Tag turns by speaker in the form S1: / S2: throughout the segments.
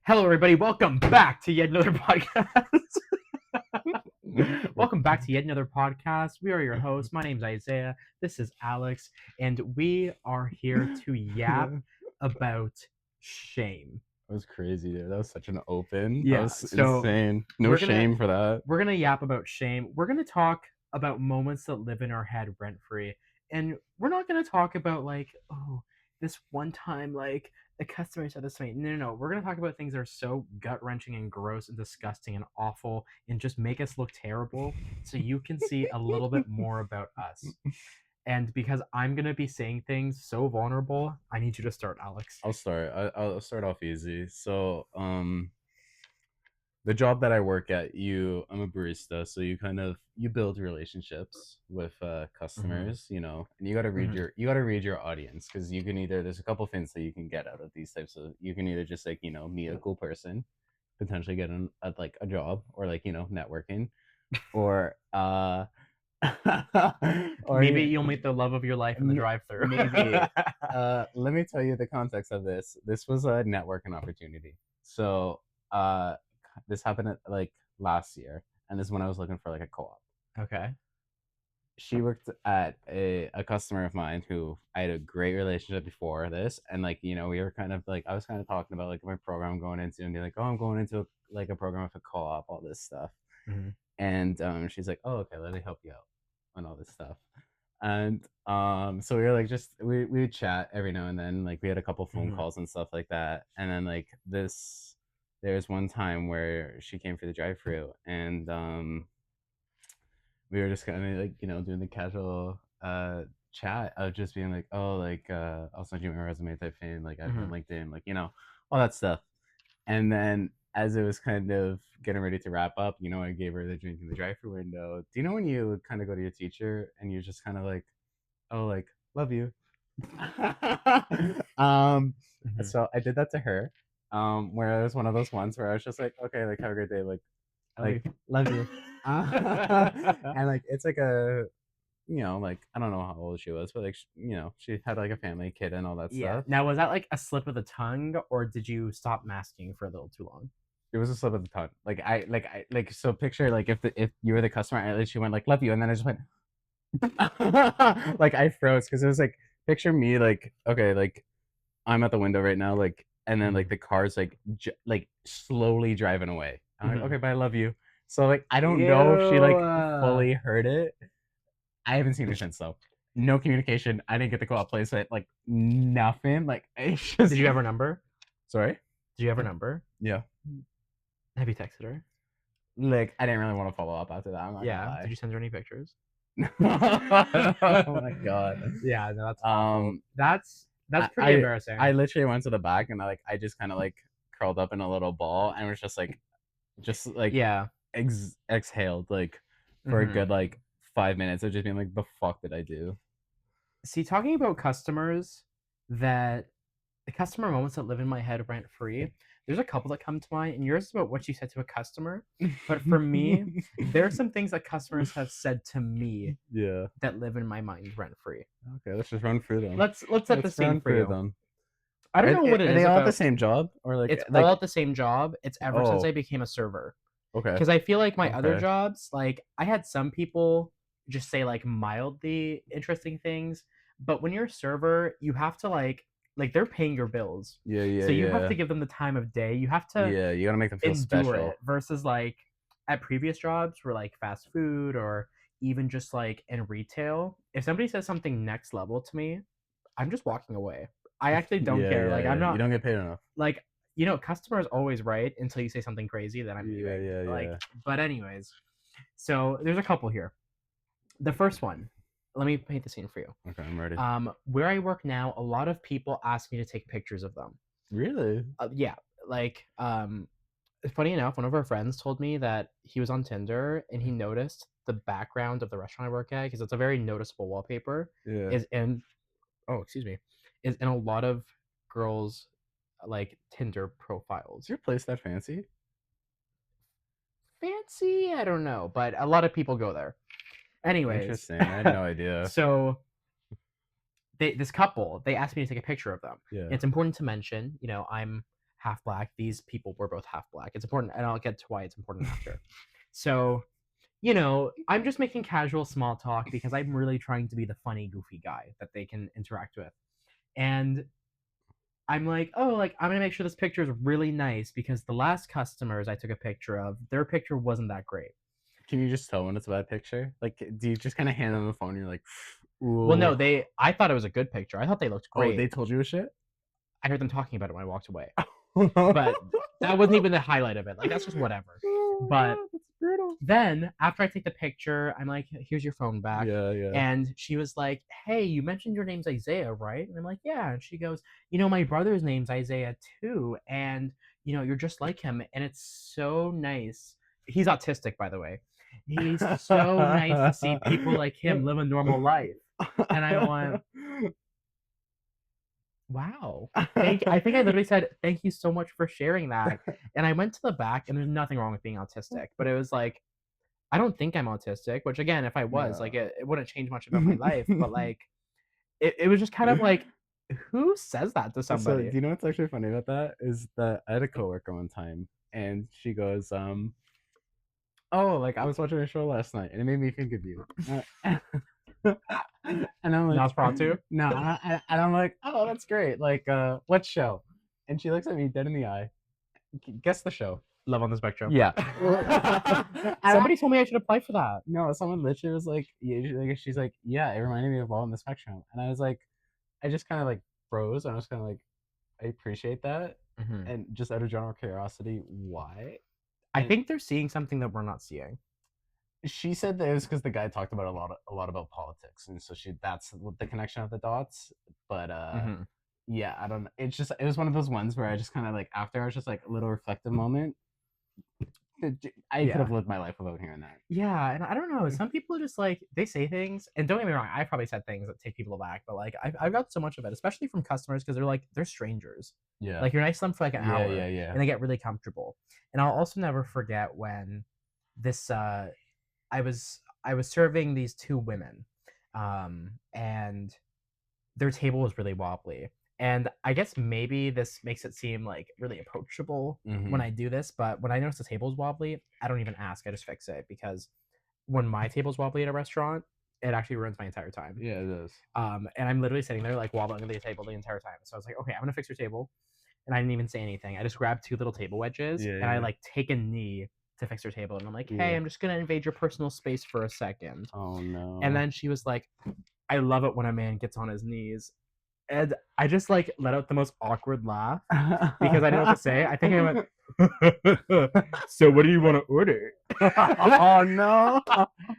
S1: Hello, everybody. Welcome back to yet another podcast. Welcome back to yet another podcast. We are your hosts. My name's Isaiah. This is Alex, and we are here to yap about shame.
S2: That was crazy, dude. That was such an open.
S1: Yeah,
S2: That was
S1: so
S2: insane. No
S1: we're gonna-
S2: shame for that.
S1: We're gonna yap about shame. We're gonna talk about moments that live in our head rent free, and we're not gonna talk about like, oh, this one time like the customer said this to me. No. We're gonna talk about things that are so gut wrenching and gross and disgusting and awful and just make us look terrible, so you can see a little bit more about us. And because I'm gonna be saying things so vulnerable, I need you to start, Alex.
S2: I'll start. I'll start off easy. So, the job that I work at, I'm a barista, so you build relationships with customers, and you got to read your audience, because there's a couple things that you can get out of these types of. You can either just meet a cool person, potentially get a job, or networking, or
S1: or maybe you'll meet the love of your life in the drive-thru.
S2: Maybe. Let me tell you the context of this. This was a networking opportunity. So this happened last year, and this is when I was looking for a co-op.
S1: Okay.
S2: She worked at a customer of mine who I had a great relationship before this, and we were I was kind of talking about my program I'm going into, and be oh, I'm going into a program with a co-op, all this stuff.
S1: Mm-hmm.
S2: And she's like, oh, okay, let me help you out on all this stuff. And so we were we would chat every now and then, we had a couple phone calls and stuff like that. And then there's one time where she came for the drive-thru, and we were just kind of doing the casual chat of just being I'll send you my resume type thing, on LinkedIn, all that stuff. And then as it was kind of getting ready to wrap up, I gave her the drink in the drive-thru window. Do you know when you kind of go to your teacher and you're just kind of oh, love you? So I did that to her, where it was one of those ones where I was just okay, have a great day, love you. And it's a I don't know how old she was, but she had a family, kid, and all that stuff.
S1: Now, was that a slip of the tongue, or did you stop masking for a little too long?
S2: It was a slip of the tongue. So picture if you were the customer, and she went love you, and then I just went I froze, because it was picture me okay, I'm at the window right now, and then the car's slowly driving away. I'm okay, bye, love you. So I don't know if she fully heard it. I haven't seen her since, though. No communication. I didn't get the co-op placement. Nothing. It's just...
S1: Did you have her number?
S2: Sorry?
S1: Did you have her number?
S2: Yeah.
S1: Have you texted her?
S2: I didn't really want to follow up after that. I'm not gonna lie.
S1: Did you send her any pictures?
S2: Oh my god.
S1: Yeah, no, that's awful. That's pretty embarrassing.
S2: I literally went to the back, and I just kind of curled up in a little ball, and was just exhaled for a good 5 minutes of just being the fuck did I do?
S1: See, talking about customers, that the customer moments that live in my head rent free, there's a couple that come to mind, and yours is about what you said to a customer. But for me, there are some things that customers have said to me that live in my mind rent free.
S2: Okay, let's just run through them.
S1: Let's set the scene for you.
S2: Them.
S1: I don't know what it is.
S2: Are they all at the same job, or
S1: it's all at the same job? It's ever since I became a server.
S2: Okay.
S1: Because I feel my other jobs, I had some people just say mildly interesting things, but when you're a server, you have to they're paying your bills.
S2: Yeah.
S1: So you have to give them the time of day. You have to
S2: you gotta make them feel special.
S1: It, versus at previous jobs where fast food or even just in retail, if somebody says something next level to me, I'm just walking away. I actually don't care. I'm not.
S2: You don't get paid enough.
S1: Customers always right until you say something crazy that I'm leaving.
S2: Yeah.
S1: But anyways, so there's a couple here. The first one, let me paint the scene for you.
S2: Okay, I'm ready.
S1: Where I work now, a lot of people ask me to take pictures of them.
S2: Really?
S1: Yeah. Funny enough, one of our friends told me that he was on Tinder and he noticed the background of the restaurant I work at, because it's a very noticeable wallpaper.
S2: Yeah.
S1: Is in a lot of girls' Tinder profiles.
S2: Is your place that fancy?
S1: Fancy? I don't know, but a lot of people go there. Anyways.
S2: Interesting. I had no idea.
S1: So this couple, they asked me to take a picture of them.
S2: Yeah.
S1: It's important to mention, I'm half black. These people were both half black. It's important, and I'll get to why it's important after. So, I'm just making casual small talk because I'm really trying to be the funny, goofy guy that they can interact with. And I'm like, oh, like I'm gonna make sure this picture is really nice because the last customers I took a picture of, their picture wasn't that great.
S2: Can you just tell when it's a bad picture? Like, do you just kind of hand them the phone and you're like,
S1: Well, no,
S2: ooh.
S1: I thought it was a good picture. I thought they looked
S2: Oh,
S1: great.
S2: they told you a shit?
S1: I heard them talking about it when I walked away.
S2: Oh
S1: But that wasn't even the highlight of it. Like that's just whatever.
S2: my
S1: But
S2: god, that's brutal.
S1: then after I take the picture, I'm like, here's your phone back.
S2: Yeah, yeah.
S1: And she was like, hey, you mentioned your name's Isaiah, right? And I'm like, yeah. And she goes, my brother's name's Isaiah too. And, you're just like him. And it's so nice. He's autistic, by the way. He's so nice to see people like him live a normal life. And I went, wow. I think I literally said, thank you so much for sharing that. And I went to the back, and there's nothing wrong with being autistic. But it was like, I don't think I'm autistic, which again, if I was, like,
S2: Yeah.
S1: it wouldn't change much about my life. But like, it was just kind of like, who says that to
S2: So,
S1: somebody?
S2: do you know what's actually funny about that? Is that I had a coworker one time, and she goes, "Oh, like I was watching a show last night, and it made me think of you." And I'm like,
S1: Nosferatu?
S2: "No," and I'm like, "Oh, that's great. Like, what show?" And she looks at me dead in the eye. Guess the show.
S1: Love on the Spectrum.
S2: Yeah.
S1: Somebody told me I should apply for that.
S2: No, someone literally was like, she's like, yeah, it reminded me of All on the Spectrum, and I was like, I just kind of like froze, and I was kind of like, I appreciate that,
S1: Mhm.
S2: and just out of general curiosity, why?
S1: I
S2: And
S1: think they're seeing something that we're not seeing.
S2: she said that it was because the guy talked about a lot about politics, and so that's the connection of the dots. But
S1: Mhm.
S2: yeah, I don't. It was one of those ones where I just kind of like after I was just like a little reflective moment. I could
S1: Yeah.
S2: have lived my life without hearing that.
S1: Yeah, and I don't know. Some people just like they say things, and don't get me wrong, I probably said things that take people aback, but like I've got so much of it, especially from customers because they're strangers.
S2: Yeah.
S1: Like you're nice to them for like an
S2: Yeah,
S1: hour,
S2: yeah, yeah.
S1: and they get really comfortable. And I'll also never forget when this I was serving these two women, and their table was really wobbly. And I guess maybe this makes it seem like really approachable when
S2: Mm-hmm.
S1: I do this, but when I notice the table's wobbly, I don't even ask. I just fix it because when my table's wobbly at a restaurant, it actually ruins my entire time.
S2: Yeah, it is.
S1: And I'm literally sitting there like wobbling on the table the entire time. So I was like, okay, I'm gonna fix your table, and I didn't even say anything. I just grabbed two little table wedges
S2: Yeah,
S1: and I
S2: yeah,
S1: like take a knee to fix her table, and I'm like, hey,
S2: yeah.
S1: I'm just gonna invade your personal space for a second.
S2: Oh
S1: And
S2: no.
S1: then she was like, I love it when a man gets on his knees. And I just like let out the most awkward laugh because I didn't know what to say. I think I went, so what do you want to order?
S2: Oh no.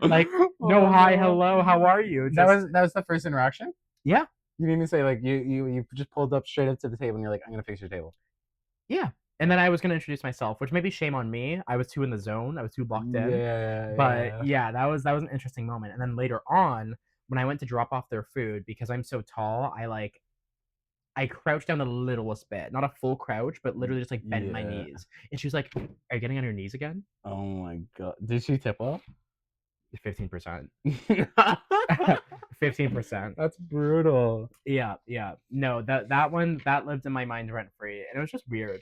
S1: Like, no,
S2: Oh
S1: hi,
S2: no.
S1: hello, how are you? Just,
S2: That was the first interaction.
S1: yeah,
S2: You didn't even say like you just pulled up straight up to the table and you're like, I'm gonna fix your table.
S1: yeah. And then I was going to introduce myself, which maybe shame on me. I was too in the zone. I was too locked in.
S2: Yeah,
S1: But
S2: yeah.
S1: yeah, that was an interesting moment. And then later on, when I went to drop off their food, because I'm so tall, I crouched down the littlest bit, not a full crouch, but literally just like bent my
S2: Yeah.
S1: knees. And she was like, "Are you getting on your knees again?"
S2: Oh my god. Did she tip well?
S1: 15%. 15%.
S2: That's brutal.
S1: Yeah, yeah. No, that one that lived in my mind rent free, and it was just weird.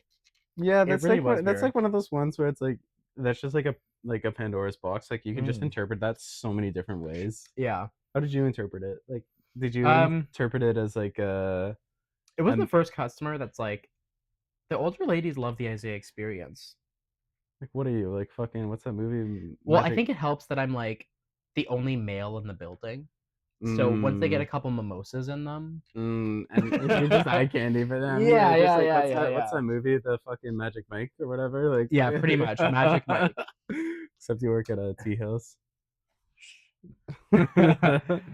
S2: Yeah,
S1: It really was
S2: that's
S1: weird.
S2: like one of those ones where it's like that's just like a Pandora's box. Like you can just
S1: Mm,
S2: interpret that so many different ways.
S1: yeah.
S2: How did you interpret it? Like, did you
S1: Um,
S2: interpret it as like
S1: it wasn't the
S2: an
S1: first customer that's like the older ladies love the Isaiah experience.
S2: like what are you like fucking what's that movie
S1: Well, I
S2: Magic?
S1: think it helps that I'm like the only male in the building. So once they get
S2: Mm,
S1: a couple mimosas in them,
S2: and you're just eye candy for them.
S1: yeah,
S2: You're just
S1: yeah,
S2: like
S1: yeah, yeah,
S2: what's
S1: yeah.
S2: that movie? The fucking Magic Mike or whatever. Like
S1: Yeah, pretty much. Magic Mike.
S2: except you work at a tea house.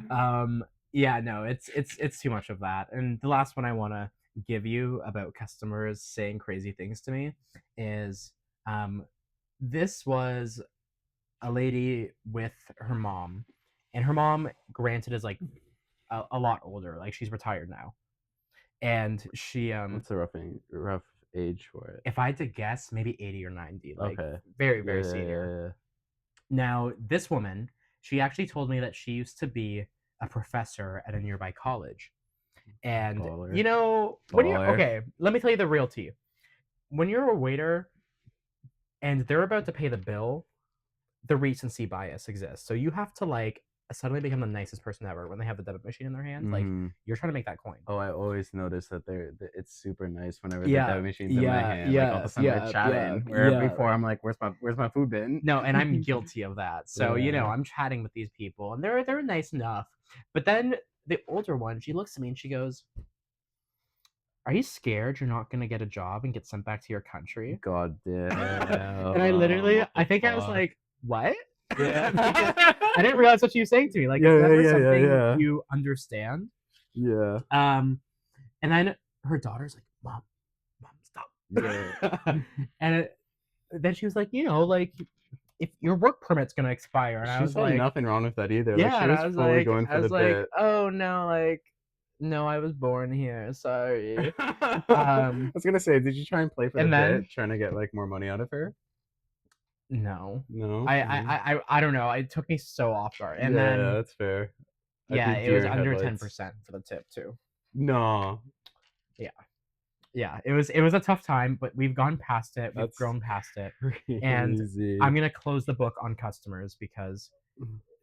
S1: um, yeah, no, it's too much of that. And the last one I want to give you about customers saying crazy things to me is um, this was a lady with her mom, and her mom, granted, is like a lot older. Like she's retired now, and she
S2: What's the rough age for it?
S1: if I had to guess, maybe 80 or 90, like
S2: Okay.
S1: very,
S2: Yeah,
S1: very
S2: yeah,
S1: senior.
S2: yeah,
S1: Now, this woman, she actually told me that she used to be a professor at a nearby college.
S2: yeah.
S1: And,
S2: Baller.
S1: when you're
S2: Baller.
S1: okay, let me tell you the real tea. when you're a waiter and they're about to pay the bill, the recency bias exists. So you have to like suddenly become the nicest person ever when they have the debit machine in their hand. Like
S2: Hmm.
S1: you're trying to make that coin.
S2: Oh, I always notice that it's super nice whenever the
S1: Yeah,
S2: debit machine's in my
S1: yeah,
S2: hand. Like all of
S1: yeah,
S2: a sudden we're
S1: yeah, yeah,
S2: chatting. Where
S1: yeah.
S2: before I'm like, where's my food bin?
S1: No, and I'm guilty of that. So,
S2: Yeah.
S1: I'm chatting with these people and they're nice enough. But then the older one, she looks at me and she goes, "Are you scared you're not gonna get a job and get sent back to your country?"
S2: God damn.
S1: And I literally,
S2: What the
S1: I think I was
S2: fuck?
S1: like, "What?"
S2: Yeah.
S1: Because I didn't realize what she was saying to me. Like, it's
S2: Yeah, yeah,
S1: never
S2: yeah, yeah,
S1: something
S2: yeah.
S1: you understand.
S2: Yeah.
S1: Um, and then her daughter's like, "Mom,
S2: Yeah.
S1: stop." And then she was like, like if your work permit's gonna expire, and I
S2: She
S1: was
S2: saw
S1: like,
S2: nothing wrong with that either. Like
S1: yeah,
S2: she
S1: and
S2: was
S1: I was
S2: fully
S1: like,
S2: going for
S1: I
S2: the
S1: was like,
S2: bit.
S1: oh no, like, no, I was born here, sorry.
S2: I was gonna say, did you try and play for the
S1: And then
S2: bit, trying to get like more money out of her?
S1: no,
S2: No.
S1: I don't know. It took me so off guard. And
S2: Yeah, yeah,
S1: then
S2: that's fair. I
S1: yeah,
S2: think
S1: it was
S2: deer in
S1: under ten
S2: headlights.
S1: percent for the tip too.
S2: No,
S1: Yeah, yeah, it was a tough time, but we've gone past it. We've
S2: that's
S1: grown past it, and
S2: crazy.
S1: I'm gonna close the book on customers because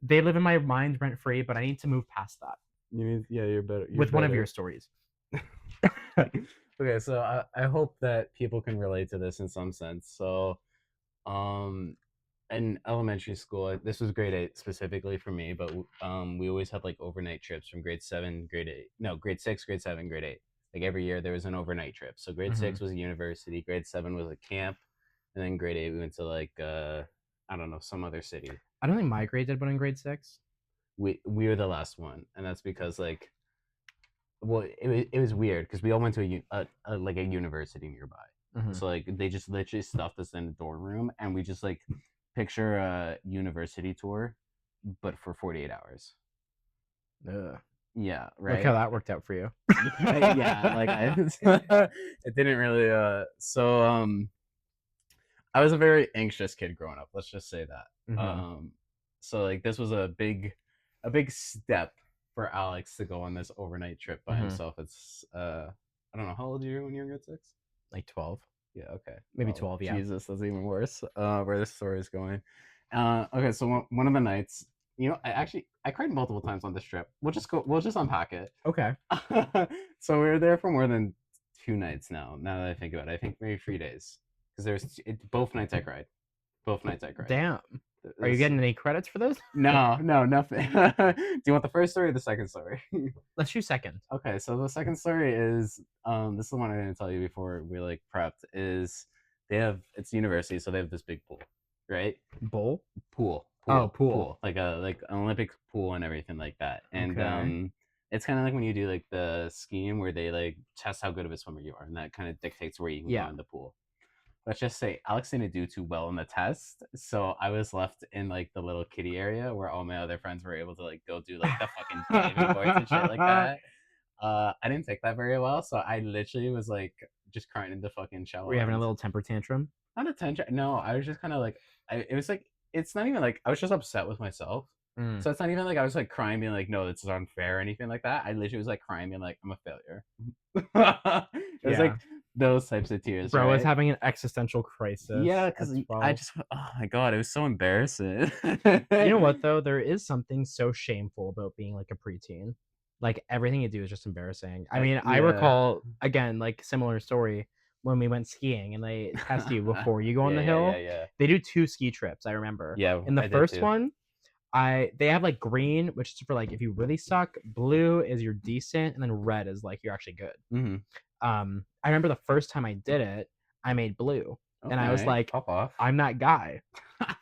S1: they live in my mind rent free. But I need to move past that
S2: You need, yeah, you're better. You're
S1: with one of your
S2: better.
S1: stories.
S2: Okay, so I hope that people can relate to this in some sense. So, um, in elementary school, this was grade 8 specifically for me, but we always had like overnight trips from grade 7, grade 8, no, grade 6, grade 7, grade 8. Like every year there was an overnight trip. So grade
S1: Hmm.
S2: 6 was a university, grade 7 was a camp, and then grade 8 we went to like I don't know, some other city.
S1: I don't think my grade did one in grade 6.
S2: We were the last one, and that's because like, well, it was weird because we all went to like a university nearby.
S1: Hmm.
S2: So like they just literally stuffed us in a dorm room, and we just like picture a university tour, but for 48 hours.
S1: Ugh.
S2: Yeah,
S1: Look how
S2: right.
S1: that worked out for you.
S2: Yeah, like it didn't really. I was a very anxious kid growing up. Let's just say that.
S1: Hmm.
S2: So like this was a big step for Alex to go on this overnight trip by
S1: Hmm.
S2: himself. It's I don't know how old are you when you're in grade 6?
S1: Like 12,
S2: Yeah, okay.
S1: maybe
S2: Well,
S1: 12. Yeah.
S2: Jesus, that's even worse. Where this story is going. Okay, so one of the nights, I cried multiple times on this trip. We'll just unpack it.
S1: Okay.
S2: So we were there for more than 2 nights now. Now that I think about it, I think maybe 3 days because both nights I cried. Both nights I cried.
S1: Damn. Are you
S2: This-
S1: getting any credits for those?
S2: no, no, nothing. Do you want the first story or the second story?
S1: Let's do second.
S2: Okay, so the second story is this is the one I didn't tell you before we like prepped is it's university, so they have this big pool, right?
S1: Bowl. Oh, pool.
S2: Pool, like an Olympic pool and everything like that. And
S1: Okay.
S2: it's kind of like when you do like the skiing where they like test how good of a swimmer you are, and that kind of dictates where you can go
S1: Yeah.
S2: in the pool. Let's just say Alex didn't do too well in the test, so I was left in like the little kiddie area where all my other friends were able to like go do like the fucking diving boards and shit like that. I didn't take that very well, so I literally was like just crying in the fucking
S1: Were
S2: shallow
S1: you having a
S2: end.
S1: little temper tantrum?
S2: Not attention. No, I was just kind of like, it was like, it's not even like I was just upset with myself.
S1: Mm,
S2: So it's not even like I was like crying, being like, no, this is unfair or anything like that. I literally was like crying, being like, I'm a failure. It was like
S1: yeah.
S2: those types of tears,
S1: Bro is
S2: right?
S1: having an existential crisis
S2: Yeah,
S1: at
S2: because I
S1: 12.
S2: just, oh my god, it was so embarrassing.
S1: You know what though? There is something so shameful about being like a preteen. Like everything you do is just embarrassing. I mean, I
S2: Yeah,
S1: recall again, like similar story when we went skiing and they test you before you go on
S2: yeah,
S1: the
S2: yeah, yeah,
S1: hill.
S2: yeah.
S1: They do two ski trips, I remember.
S2: Yeah,
S1: In the
S2: I did
S1: first
S2: too.
S1: one, they have like green, which is for like if you really suck, blue is you're decent, and then red is like you're actually good.
S2: Hmm.
S1: I remember the first time I did it, I made blue, and I was
S2: Okay,
S1: like,
S2: pop off.
S1: I'm that guy.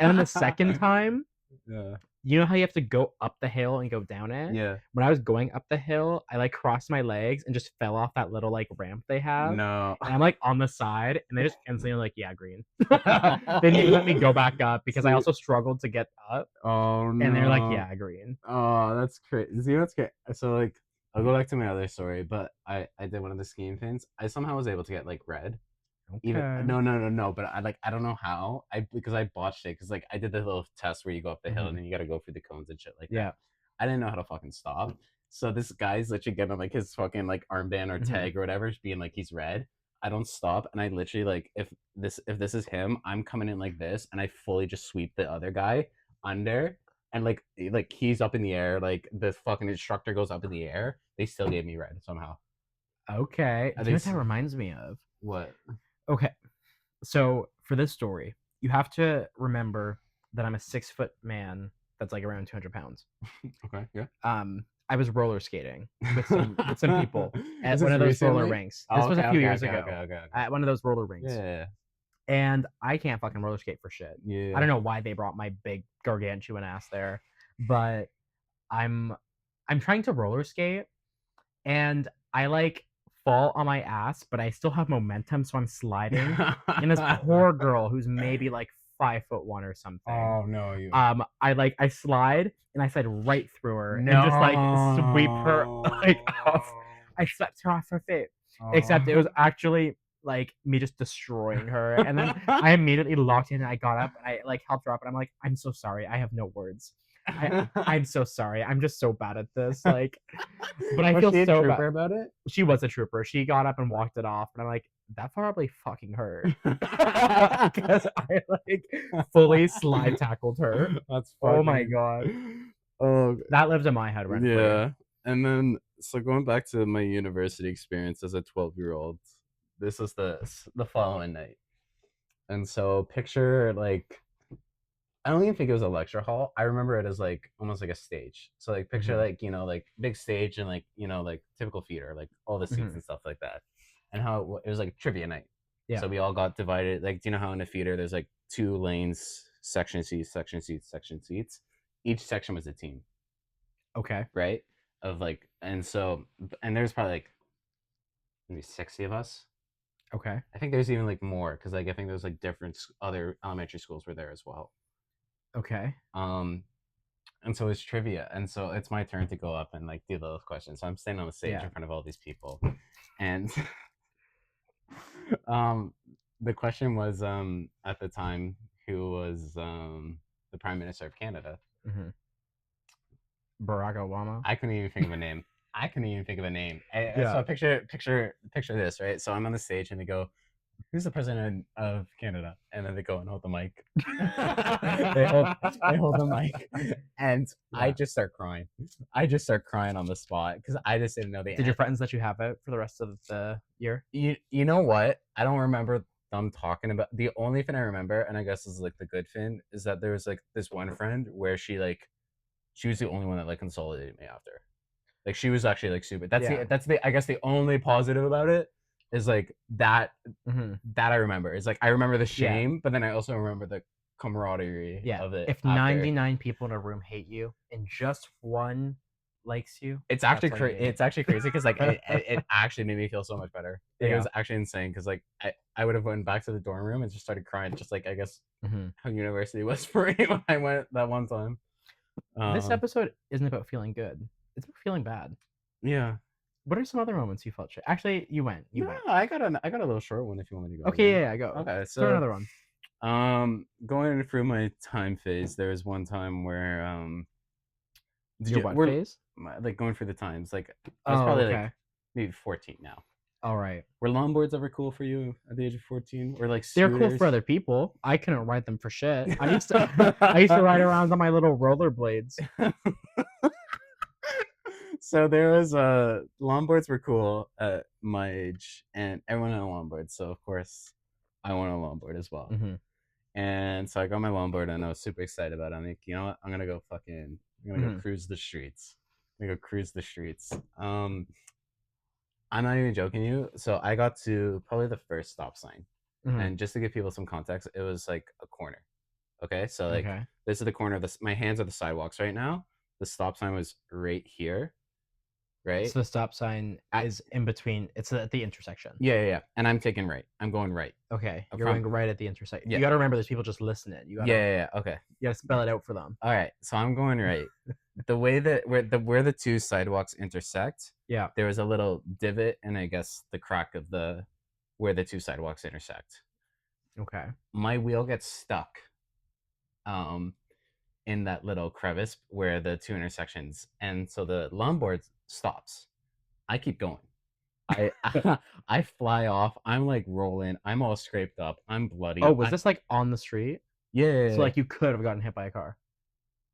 S1: And then the second time,
S2: Yeah,
S1: you know how you have to go up the hill and go down it?
S2: yeah.
S1: When I was going up the hill, I like crossed my legs and just fell off that little like ramp they have.
S2: No.
S1: And I'm like on the side, and they just instantly were like, yeah, green. They didn't even let me go back up because I
S2: See,
S1: also struggled to get up.
S2: oh
S1: And they're like,
S2: no.
S1: yeah, green.
S2: Oh, that's crazy. See, that's great. So like, I'll go back to my other story, but I did one of the skiing things. I somehow was able to get like red. Even
S1: Okay.
S2: no, but I don't know how. Because I botched it because like I did the little test where you go up the hill and
S1: Mhm.
S2: then you got to go through the cones and shit like that.
S1: Yeah.
S2: I didn't know how to fucking stop. So this guy's literally getting like his fucking like armband or
S1: Mhm.
S2: tag or whatever, being like he's red. I don't stop, and I literally like if this is him, I'm coming in like this, and I fully just sweep the other guy under, and like he's up in the air, like the fucking instructor goes up in the air. They still gave me red somehow.
S1: Okay.
S2: Are
S1: Do you
S2: they
S1: know what that reminds me of?
S2: what?
S1: Okay. So for this story, you have to remember that I'm a 6 foot man that's like around 200 pounds.
S2: Okay, yeah.
S1: I was roller skating with some people
S2: Is
S1: at one
S2: this
S1: of those roller
S2: recently?
S1: rinks.
S2: Oh,
S1: This was a
S2: okay,
S1: few
S2: okay,
S1: years
S2: okay, okay,
S1: ago
S2: okay, okay.
S1: at one of those roller
S2: Yeah,
S1: rinks,
S2: yeah,
S1: and I can't fucking roller skate for shit.
S2: yeah.
S1: I
S2: Yeah.
S1: don't know why they brought my big gargantuan ass there, but I'm I'm trying to roller skate and I like fall on my ass, but I still have momentum, so I'm sliding. And this poor girl who's maybe like 5'1" or something.
S2: Oh no, you.
S1: I slide and I slide right through her and just like sweep her like off.
S2: No.
S1: I swept her off her feet. Except it was
S2: Oh.
S1: actually like me just destroying her. And then I immediately locked in and I got up and I like helped her up and I'm like, I'm so sorry. I have no words. I'm so sorry. I'm just so bad at this. Like, but I
S2: Was
S1: feel
S2: she a
S1: so bad.
S2: trooper about it?
S1: She was a trooper. She got up and walked it off, and I'm like, that probably fucking hurt because I like fully slide tackled her.
S2: That's
S1: Oh my
S2: fucking.
S1: god,
S2: Oh
S1: that lives in my head rent free.
S2: yeah. And then so going back to my university experience as a 12-year-old, this is the following night. And so picture like I don't even think it was a lecture hall. I remember it as like almost like a stage. So like picture
S1: Hmm.
S2: like, like big stage and like, like typical theater, like all the seats
S1: Hmm.
S2: and stuff like that. And how it was like trivia night.
S1: Yeah.
S2: So we all got divided. Like, do you know how in a theater there's like two lanes, section seats, section seats, section seats? Each section was a team,
S1: Okay.
S2: right? Of like, and so, and there's probably like maybe 60 of us.
S1: Okay.
S2: I think there's even like more because like I think there's like different other elementary schools were there as well.
S1: Okay.
S2: Um, and so it's trivia, and so it's my turn to go up and like do those questions. So I'm standing on the stage
S1: Yeah.
S2: in front of all these people, and um, the question was at the time who was the Prime Minister of Canada.
S1: Hmm. Barack Obama.
S2: I couldn't even think of a name. I couldn't even think of a name. So
S1: Yeah.
S2: picture this, right? So I'm on the stage and they go, "Who's the president of Canada?" And then they go and hold the mic. they hold the mic, and I
S1: Yeah.
S2: just start crying. I just start crying on the spot because I just didn't know the
S1: Did your
S2: answer.
S1: friends let you have it for the rest of the year?
S2: You know what? I don't remember them talking about. The only thing I remember, and I guess this is like the good thing, is that there was like this one friend where she was the only one that like consolidated me after. Like she was actually like super.
S1: Yeah.
S2: That's the I guess the only positive about it is like
S1: Hmm.
S2: that I remember. Is like I remember the
S1: Yeah.
S2: shame, but then I also remember the camaraderie
S1: Yeah.
S2: of it
S1: If
S2: after.
S1: 99 people in a room hate you and just one likes you,
S2: It's
S1: that's
S2: actually
S1: all you need.
S2: it's actually crazy because like it actually made me feel so much better. Like it
S1: Yeah.
S2: was actually insane because like I would have went back to the dorm room and just started crying, just like I guess
S1: Hmm.
S2: how university was for me when I went that one time.
S1: This
S2: Um,
S1: episode isn't about feeling good. It's about feeling bad.
S2: yeah.
S1: What are some other moments you felt shit? Actually, you went. You
S2: No,
S1: went.
S2: I got a little short one if you want me to go
S1: Okay,
S2: again.
S1: yeah, yeah, go.
S2: Okay,
S1: Throw
S2: so
S1: another one.
S2: going through my time phase, there was one time where did
S1: Your
S2: you
S1: what
S2: we're
S1: phase?
S2: like going through the times. Like I was
S1: Oh,
S2: probably like
S1: okay.
S2: maybe 14 now.
S1: All right.
S2: Were longboards ever cool for you at the age of 14? Or like
S1: They're cool for
S2: scooters?
S1: other people. I couldn't ride them for shit. I used to ride around on my little rollerblades.
S2: So there was longboards were cool at my age and everyone had a longboard. So of course I want a longboard as well.
S1: Hmm.
S2: And so I got my longboard and I was super excited about it. I'm like, you know what? I'm gonna go
S1: Hmm.
S2: cruise the streets. I'm gonna go cruise the streets. I'm not even joking you. So I got to probably the first stop sign.
S1: Hmm.
S2: And just to give people some context, it was like a corner. Okay. So like
S1: Okay.
S2: this is the corner of this. My hands are the sidewalks right now. The stop sign was right here. Right.
S1: So the stop sign
S2: At,
S1: is in between. It's at the intersection.
S2: yeah, yeah, yeah. And I'm taking right. I'm going right.
S1: Okay, you're
S2: From
S1: going right at the intersection.
S2: yeah.
S1: You got to remember, there's people just listening.
S2: Yeah, yeah, yeah. Okay.
S1: You got to spell it out for them.
S2: All right. So I'm going right. The way that where the two sidewalks intersect,
S1: Yeah.
S2: there was a little divot and I guess the crack of the where the two sidewalks intersect.
S1: Okay.
S2: My wheel gets stuck um in that little crevice where the two intersections and so the longboard stops. I keep going. I I fly off. I'm like rolling. I'm all scraped up. I'm
S1: Oh,
S2: bloody.
S1: was this like on the street? So
S2: Yeah.
S1: like you could have gotten hit by a car.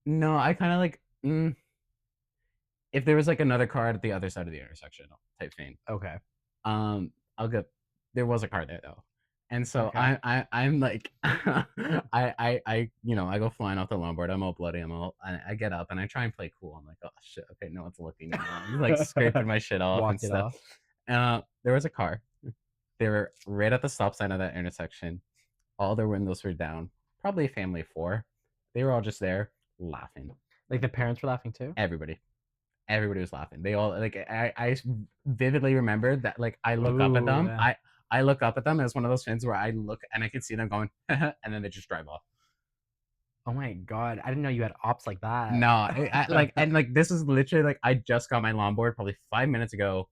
S2: No, I kind of like if there was like another car at the other side of the intersection type thing.
S1: Okay.
S2: I'll get. There was a car there though, and so
S1: Okay.
S2: I'm like, I go flying off the longboard. I'm all bloody. I get up and I try and play cool. I'm like, oh shit, okay, no one's looking. I'm like scraping my shit off and
S1: Walked it
S2: stuff.
S1: off.
S2: There was a car. They were right at the stop sign of that intersection. All their windows were down. Probably a family of four. They were all just there laughing.
S1: Like the parents were laughing too?
S2: Everybody was laughing. They all like I vividly remember that like I look up at
S1: Ooh.
S2: them. I look up at them as one of those things where I look and I can see them going and then they just drive off.
S1: Oh my god. I didn't know you had ops like that.
S2: No, like and like this is literally like I just got my longboard probably 5 minutes ago.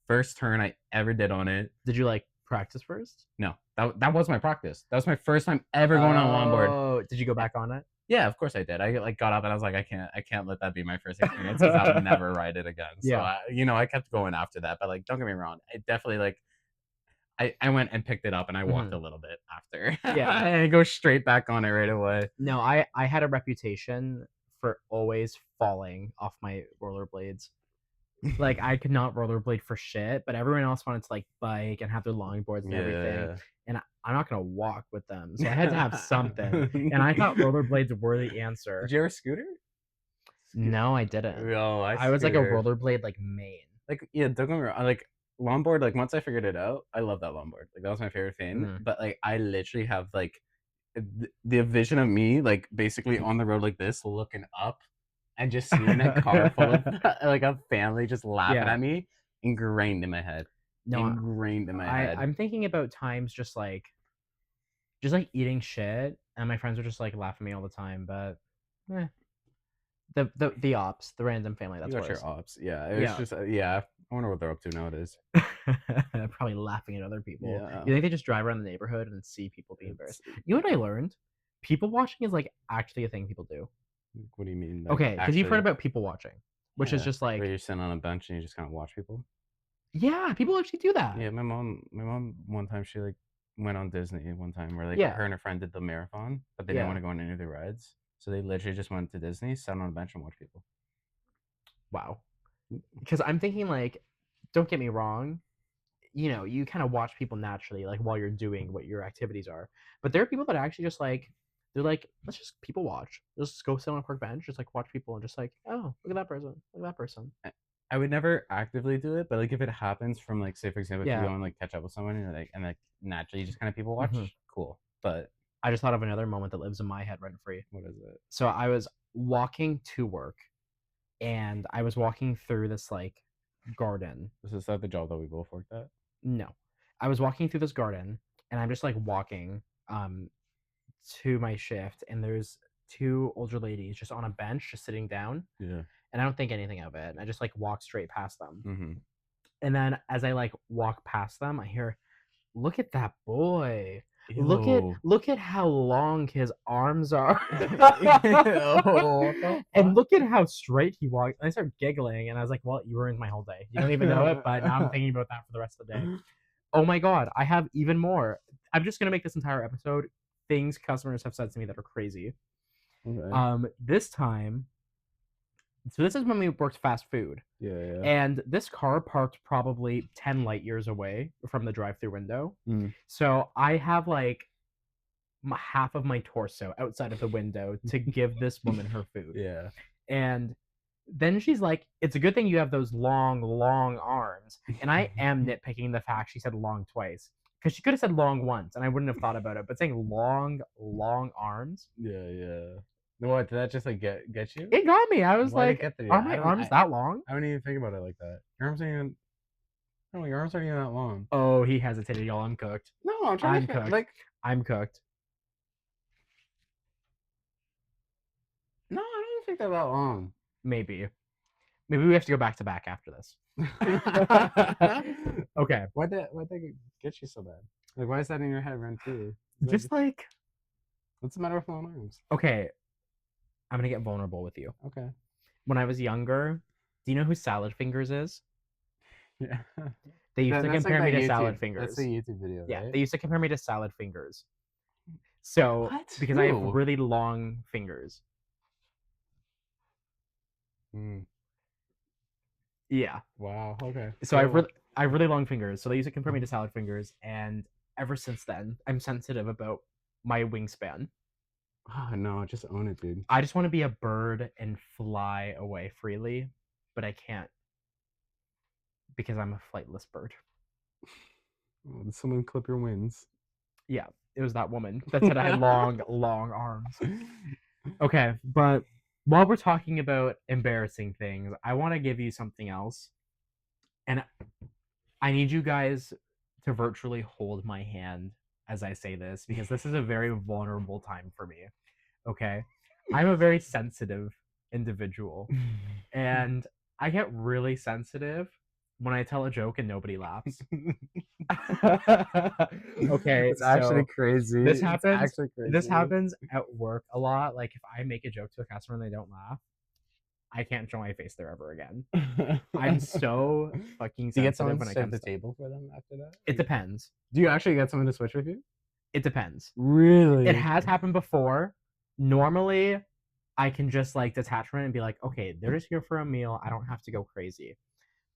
S2: First turn I ever did on it.
S1: Did you like practice first?
S2: No, that was my practice. That was my first time ever going on a longboard.
S1: Oh, did you go back on it?
S2: Yeah, of course I did. I like got up and I was like, I can't let that be my first experience because I'll never ride it again. So
S1: Yeah.
S2: I kept going after that. But like, don't get me wrong, it definitely like I went and picked it up and I walked
S1: Mhm.
S2: a little bit after.
S1: Yeah.
S2: And go straight back on it right away.
S1: No, I had a reputation for always falling off my rollerblades. Like I could not rollerblade for shit, but everyone else wanted to like bike and have their longboards and everything.
S2: Yeah.
S1: And I'm not gonna walk with them, so I had to have something. And I thought rollerblades were the
S2: Did
S1: answer.
S2: you ever scooter?
S1: No, I didn't.
S2: Oh, I
S1: I was like a
S2: scooter.
S1: rollerblade like main.
S2: Like yeah, don't get me wrong. Like longboard, like once I figured it out, I love that longboard. Like that was my favorite thing.
S1: Mhm.
S2: But like I literally have like the vision of me like basically on the road like this, looking up and just seeing that car full of like a family just laughing
S1: Yeah.
S2: at me, ingrained in my head.
S1: No,
S2: Ingrained in my head.
S1: I'm thinking about times just like eating shit, and my friends would just like laugh at me all the time. But eh, the ops, the random family,
S2: You
S1: that's
S2: got
S1: worse.
S2: your ops. Yeah, it was
S1: Yeah,
S2: just yeah. I wonder what they're up to nowadays.
S1: probably laughing at other people.
S2: Yeah,
S1: You think they just drive around the neighborhood and see people being
S2: it's
S1: embarrassed? You know what I learned? People watching is like actually a thing people do.
S2: what do you mean like
S1: Okay, because you've heard
S2: actually?
S1: about people watching, which is
S2: Yeah,
S1: just
S2: where
S1: like,
S2: you're sitting on a bench and you just kind of watch people.
S1: yeah, people actually do that.
S2: Yeah, my mom one time she like went on Disney one time where like
S1: Yeah,
S2: her and her friend did the marathon, but they didn't want
S1: yeah.
S2: to go on any of the rides, so they literally just went to Disney, sat on a bench and watched people.
S1: Wow. Because I'm thinking like, don't get me wrong, you kind of watch people naturally, like while you're doing what your activities are. But there are people that actually just like, they're like, let's just people watch. Just go sit on a park bench, just like watch people and just like, oh, look at that person, look at that person.
S2: I would never actively do it, but like if it happens from like say for example if you
S1: Yeah.
S2: go and like catch up with someone and like naturally just kind of people
S1: hmm
S2: watch, cool. But
S1: I just thought of another moment that lives in my head rent free.
S2: what is it?
S1: So I was walking to work, and I was walking through this like garden.
S2: Is that the job that we both worked at?
S1: No, I was walking through this garden, and I'm just like walking to my shift, and there's two older ladies just on a bench, just sitting down,
S2: Yeah.
S1: and I don't think anything of it. And I just like walk straight past them.
S2: Mm-hmm.
S1: And then as I like walk past them, I hear, "Look at that boy.
S2: Ew.
S1: Look at how long his arms are."
S2: What the
S1: And
S2: fuck?
S1: look at how straight he walks. And I start giggling, and I was like, "Well, you ruined my whole day. You don't even know it, but now I'm thinking about that for the rest of the day." Oh my god, I have even more. I'm just gonna make this entire episode things customers have said to me that are crazy.
S2: Okay.
S1: This time, so this is when we worked fast food,
S2: Yeah, yeah.
S1: and this car parked probably 10 light years away from the drive-through window.
S2: Mm.
S1: So I have like half of my torso outside of the window to give this woman her food.
S2: Yeah.
S1: And then she's like, "It's a good thing you have those long, long arms." And I am nitpicking the fact she said long twice, because she could have said long once and I wouldn't have thought about it. But saying long, long arms,
S2: Yeah, yeah. What did that just like get you?
S1: it got me. I was
S2: Why did it
S1: like,
S2: get there?
S1: "Are
S2: Yeah,
S1: my arms that long?"
S2: I don't even think about it like that. Your arms aren't even. No, your arms aren't even that long.
S1: Oh, he hesitated, y'all. I'm cooked.
S2: No, I'm trying
S1: I'm
S2: to
S1: cooked.
S2: like.
S1: I'm cooked.
S2: No, I don't think they're that long.
S1: Maybe. Maybe we have to go back to back after this. Okay.
S2: Why'd that get you so bad? Like, why is that in your head run too?
S1: Just like,
S2: What's the matter with long arms?
S1: okay, I'm gonna get vulnerable with you.
S2: Okay.
S1: When I was younger, do you know who Salad Fingers is?
S2: Yeah.
S1: They used to
S2: That's like
S1: compare me
S2: that
S1: to salad
S2: YouTube. That's a
S1: fingers.
S2: YouTube video,
S1: Yeah,
S2: right?
S1: they used to compare me to salad fingers. So
S2: What?
S1: because I have
S2: Who?
S1: really long fingers.
S2: Mm,
S1: Yeah.
S2: wow. Okay.
S1: So
S2: Cool.
S1: I have really long fingers. So they used to compare me to salad fingers, and ever since then, I'm sensitive about my wingspan.
S2: Ah, no, just own it, dude.
S1: I just want to be a bird and fly away freely, but I can't because I'm a flightless bird.
S2: Oh, did someone clip your wings?
S1: Yeah, it was that woman that said I had long, long arms. Okay, but while we're talking about embarrassing things, I want to give you something else. And I need you guys to virtually hold my hand as I say this because this is a very vulnerable time for me. Okay. I'm a very sensitive individual and I get really sensitive when I tell a joke and nobody laughs. Okay,
S2: It's actually
S1: so
S2: crazy.
S1: this
S2: It's
S1: happens
S2: actually
S1: this
S2: crazy.
S1: happens at work a lot. Like if I make a joke to a customer and they don't laugh, I can't show my face there ever again. I'm so fucking
S2: Do you get
S1: sensitive
S2: someone to
S1: when it
S2: set
S1: comes
S2: the
S1: to that.
S2: table for them after that?
S1: It depends.
S2: Do you actually get someone to switch with you?
S1: It depends. It
S2: Really?
S1: has happened before. Normally, I can just like detach from it and be like, okay, they're just here for a meal. I don't have to go crazy.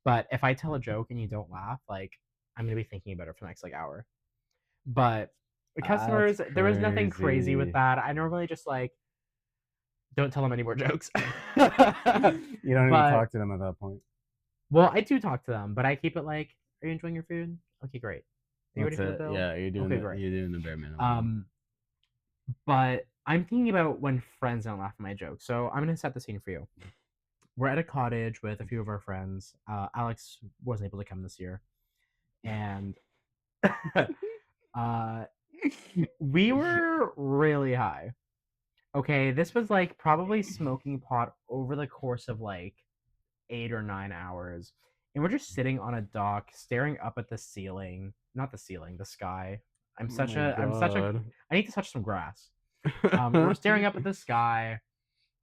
S1: But if I tell a joke and you don't laugh, like I'm gonna be thinking about it for the next like hour. But the
S2: That's
S1: customers, there was nothing crazy with
S2: crazy.
S1: that. I normally just like don't tell them any more jokes.
S2: You don't even
S1: But
S2: talk to them at that point.
S1: well, I do talk to them, but I keep it like, are you enjoying your food? Okay, great. Are you ready
S2: That's
S1: for the
S2: it.
S1: bill?
S2: Yeah,
S1: Okay, great.
S2: you're doing the bare minimum.
S1: Um, but I'm thinking about when friends don't laugh at my jokes. So I'm gonna set the scene for you. We're at a cottage with a few of our friends. Alex wasn't able to come this year, and uh, we were really high. Okay, this was like probably smoking pot over the course of like 8 or 9 hours, and we're just sitting on a dock, staring up at the ceiling. Not the ceiling, the sky.
S2: Oh my
S1: I'm such a.
S2: god.
S1: I need to touch some grass. We're staring up at the sky,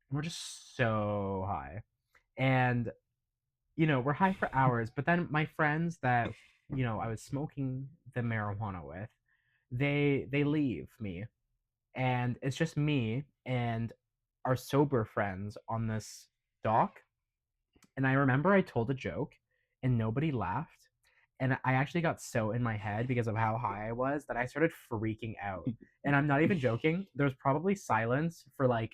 S1: and we're just so high, and we're high for hours. But then my friends that I was smoking the marijuana with, they leave me, and it's just me and our sober friends on this dock. And I remember I told a joke and nobody laughed. And I actually got so in my head because of how high I was that I started freaking out. And I'm not even joking. There was probably silence for like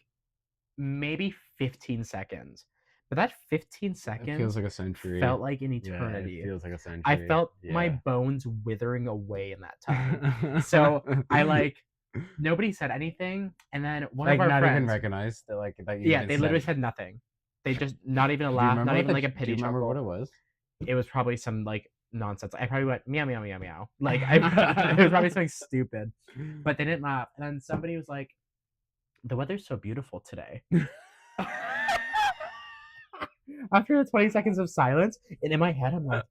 S1: maybe 15 seconds. But that 15
S2: It feels
S1: seconds
S2: like a century.
S1: felt like an
S2: Yeah, it
S1: eternity.
S2: feels like a
S1: I
S2: century.
S1: felt my
S2: Yeah.
S1: bones withering away in that time. So I like, nobody said anything. And then one of
S2: Like
S1: our
S2: not even
S1: friends,
S2: recognized that like that you
S1: yeah,
S2: even
S1: they
S2: said.
S1: literally said nothing. They just, not even a
S2: Do you
S1: laugh,
S2: remember
S1: not
S2: what
S1: even
S2: the
S1: like a
S2: do you
S1: pity
S2: remember what
S1: chuckle.
S2: it was?
S1: It was probably some like nonsense. I probably went meow meow meow meow. Like it was probably something stupid. But they didn't laugh. And then somebody was like, "The weather's so beautiful today." After the 20 seconds of silence, and in my head, I'm like,